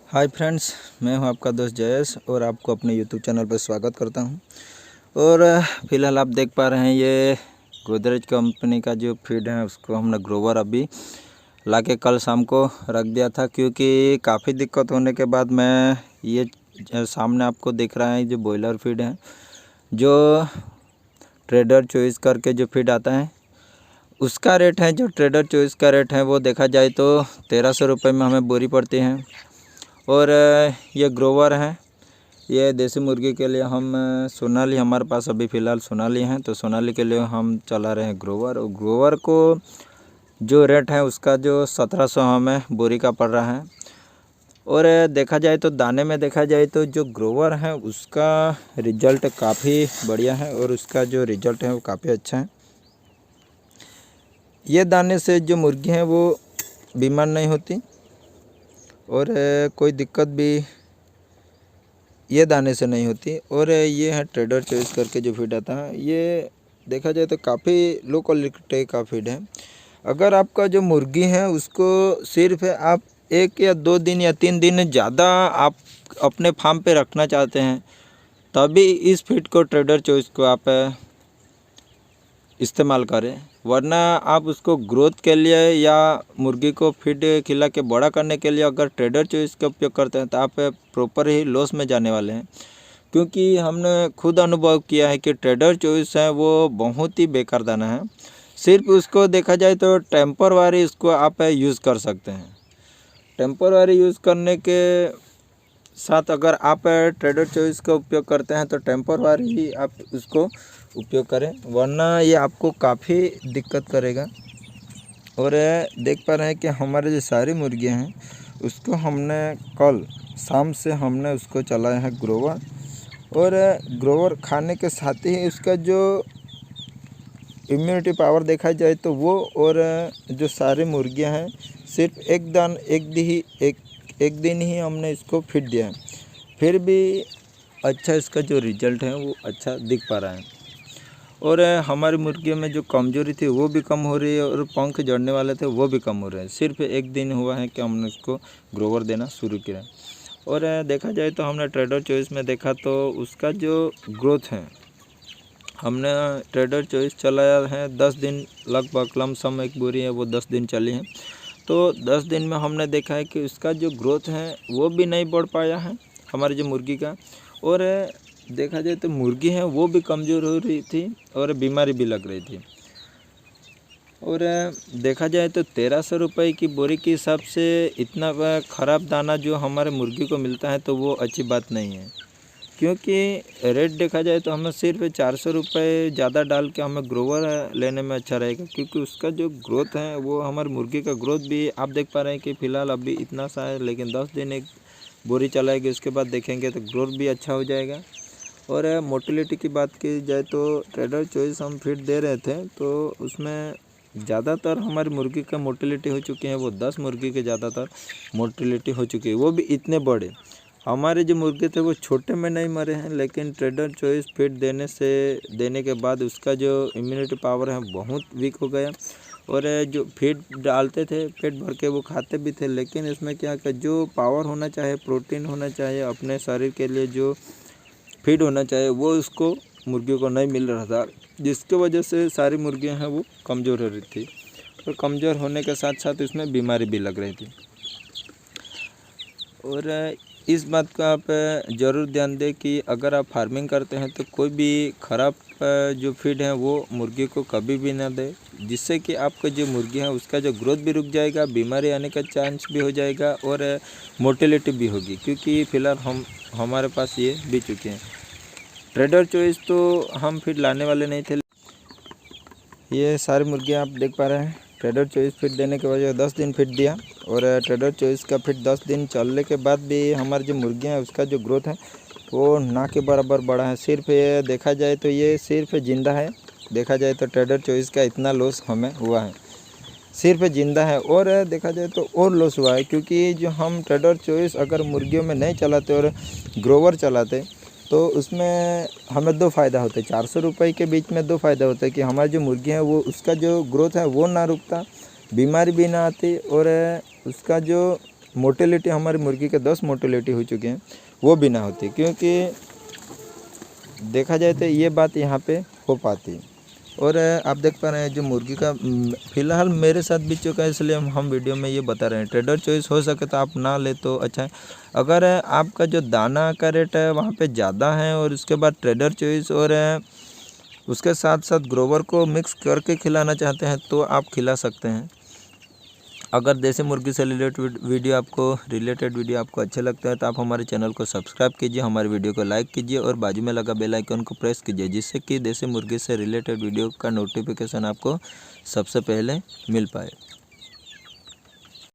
Hi friends, मैं हूं आपका दोस्त जयेश और आपको अपने यूट्यूब चैनल पर स्वागत करता हूं। और फ़िलहाल आप देख पा रहे हैं ये गोदरेज कंपनी का जो फीड है उसको हमने ग्रोवर अभी लाके कल शाम को रख दिया था, क्योंकि काफ़ी दिक्कत होने के बाद मैं ये सामने आपको दिख रहा है जो बॉयलर फीड है, जो ट्रेडर चॉइस करके जो फीड आता है उसका रेट है, जो ट्रेडर चॉइस का रेट है वो देखा जाए तो 1300 रुपये में हमें बोरी पड़ती है। और ये ग्रोवर है, ये देसी मुर्गी के लिए हम सोनाली, हमारे पास अभी फ़िलहाल सोनाली हैं तो सोनाली के लिए हम चला रहे हैं ग्रोवर। और ग्रोवर को जो रेट है उसका जो 1700 हमें बोरी का पड़ रहा है। और देखा जाए तो दाने में देखा जाए तो जो ग्रोवर है उसका रिज़ल्ट काफ़ी बढ़िया है और उसका जो रिज़ल्ट है वो काफ़ी अच्छा है। ये दाने से जो मुर्गी हैं वो बीमार नहीं होती और कोई दिक्कत भी ये दाने से नहीं होती। और ये है ट्रेडर चॉइस करके जो फीड आता है, ये देखा जाए तो काफ़ी लो क्वालिटी का फीड है। अगर आपका जो मुर्गी है उसको सिर्फ आप 1 या 2 दिन या 3 दिन ज़्यादा आप अपने फार्म पे रखना चाहते हैं तभी इस फीड को, ट्रेडर चॉइस को आप इस्तेमाल करें, वरना आप उसको ग्रोथ के लिए या मुर्गी को फीड खिला के बड़ा करने के लिए अगर ट्रेडर चॉइस का उपयोग करते हैं तो आप प्रॉपर ही लॉस में जाने वाले हैं। क्योंकि हमने खुद अनुभव किया है कि ट्रेडर चॉइस है वो बहुत ही बेकार दाना है। सिर्फ उसको देखा जाए तो टेम्परवारी उसको आप यूज़ कर सकते हैं। टेम्परवारी यूज़ करने के साथ अगर आप ट्रेडर चॉइस का उपयोग करते हैं तो टेम्परवारी ही आप उसको उपयोग करें, वरना ये आपको काफ़ी दिक्कत करेगा। और देख पा रहे हैं कि हमारे जो सारी मुर्गियां हैं उसको हमने कल शाम से हमने उसको चलाया है ग्रोवर। और ग्रोवर खाने के साथ ही उसका जो इम्यूनिटी पावर देखा जाए तो वो, और जो सारी मुर्गियां हैं सिर्फ एक दिन ही हमने इसको फीड दिया है, फिर भी अच्छा इसका जो रिज़ल्ट है वो अच्छा दिख पा रहा है। और हमारी मुर्गियों में जो कमज़ोरी थी वो भी कम हो रही है और पंख जड़ने वाले थे वो भी कम हो रहे हैं। सिर्फ 1 दिन हुआ है कि हमने उसको ग्रोवर देना शुरू किया। और देखा जाए तो हमने ट्रेडर चॉइस में देखा तो उसका जो ग्रोथ है, हमने ट्रेडर चॉइस चलाया है 10 दिन, लगभग लमसम एक बोरी है वो 10 दिन चली है। तो 10 दिन में हमने देखा है कि उसका जो ग्रोथ है वो भी नहीं बढ़ पाया है हमारी जो मुर्गी का। और देखा जाए तो मुर्गी है वो भी कमज़ोर हो रही थी और बीमारी भी लग रही थी। और देखा जाए तो 1300 रुपये की बोरी के हिसाब से इतना ख़राब दाना जो हमारे मुर्गी को मिलता है तो वो अच्छी बात नहीं है। क्योंकि रेट देखा जाए तो हमें सिर्फ 400 रुपये ज़्यादा डाल के हमें ग्रोवर लेने में अच्छा रहेगा, क्योंकि उसका जो ग्रोथ है वो हमारी मुर्गी का ग्रोथ भी आप देख पा रहे हैं कि फ़िलहाल अभी इतना सा है, लेकिन 10 दिन एक बोरी चलाएगी उसके बाद देखेंगे तो ग्रोथ भी अच्छा हो जाएगा। और मोटिलिटी की बात की जाए तो ट्रेडर चॉइस हम फीड दे रहे थे तो उसमें ज़्यादातर हमारी मुर्गी का मोटिलिटी हो चुकी है, वो 10 मुर्गी के ज़्यादातर मोटिलिटी हो चुकी है, वो भी इतने बड़े। हमारे जो मुर्गे थे वो छोटे में नहीं मरे हैं, लेकिन ट्रेडर चॉइस फीड देने के बाद उसका जो इम्यूनिटी पावर है बहुत वीक हो गया। और जो फीड डालते थे पेट भर के वो खाते भी थे, लेकिन इसमें क्या कि जो पावर होना चाहिए, प्रोटीन होना चाहिए अपने शरीर के लिए, जो फीड होना चाहिए वो उसको मुर्गियों को नहीं मिल रहा था, जिसके वजह से सारी मुर्गियां हैं वो कमज़ोर हो रही थी। और कमज़ोर होने के साथ साथ इसमें बीमारी भी लग रही थी। और इस बात का आप ज़रूर ध्यान दें कि अगर आप फार्मिंग करते हैं तो कोई भी ख़राब जो फीड है वो मुर्गी को कभी भी ना दें, जिससे कि आपका जो मुर्गी है उसका जो ग्रोथ भी रुक जाएगा, बीमारी आने का चांस भी हो जाएगा और मोर्टेलिटी भी होगी। क्योंकि फ़िलहाल हमारे पास ये भी चुके हैं। ट्रेडर चॉइस तो हम फीड लाने वाले नहीं थे। ये सारी मुर्गियाँ आप देख पा रहे हैं, ट्रेडर चॉइस फीड देने के वजह 10 दिन फीड दिया। और ट्रेडर चॉइस का फीड 10 दिन चलने के बाद भी हमारी जो मुर्गियाँ हैं उसका जो ग्रोथ है वो ना के बराबर बढ़ा है। सिर्फ ये देखा जाए तो ये सिर्फ ज़िंदा है। देखा जाए तो ट्रेडर चॉइस का इतना लॉस हमें हुआ है, सिर्फ ज़िंदा है। और देखा जाए तो और लॉस हुआ है, क्योंकि जो हम ट्रेडर चॉइस अगर मुर्गियों में नहीं चलाते और ग्रोवर चलाते तो उसमें हमें 2 फ़ायदा होते। 400 रुपये के बीच में 2 फ़ायदा होता है कि हमारी जो मुर्गी है वो उसका जो ग्रोथ है वो ना रुकता, बीमारी भी ना आती, और उसका जो मोटेलिटी हमारी मुर्गी के 10 मोटेलिटी हो चुके हैं, वो भी ना होती, क्योंकि देखा जाए तो ये बात यहाँ पे हो पाती। और आप देख पा रहे हैं जो मुर्गी का फ़िलहाल मेरे साथ भी चुका है, इसलिए हम वीडियो में ये बता रहे हैं। ट्रेडर चॉइस हो सके तो आप ना ले तो अच्छा है। अगर आपका जो दाना का रेट है वहाँ पे ज़्यादा है और उसके बाद ट्रेडर चॉइस और उसके साथ साथ ग्रोवर को मिक्स करके खिलाना चाहते हैं तो आप खिला सकते हैं। अगर देसी मुर्गी से रिलेटेड वीडियो आपको अच्छे लगता है तो आप हमारे चैनल को सब्सक्राइब कीजिए, हमारे वीडियो को लाइक कीजिए और बाजू में लगा बेल आइकन को प्रेस कीजिए, जिससे कि देसी मुर्गी से रिलेटेड वीडियो का नोटिफिकेशन आपको सबसे पहले मिल पाए।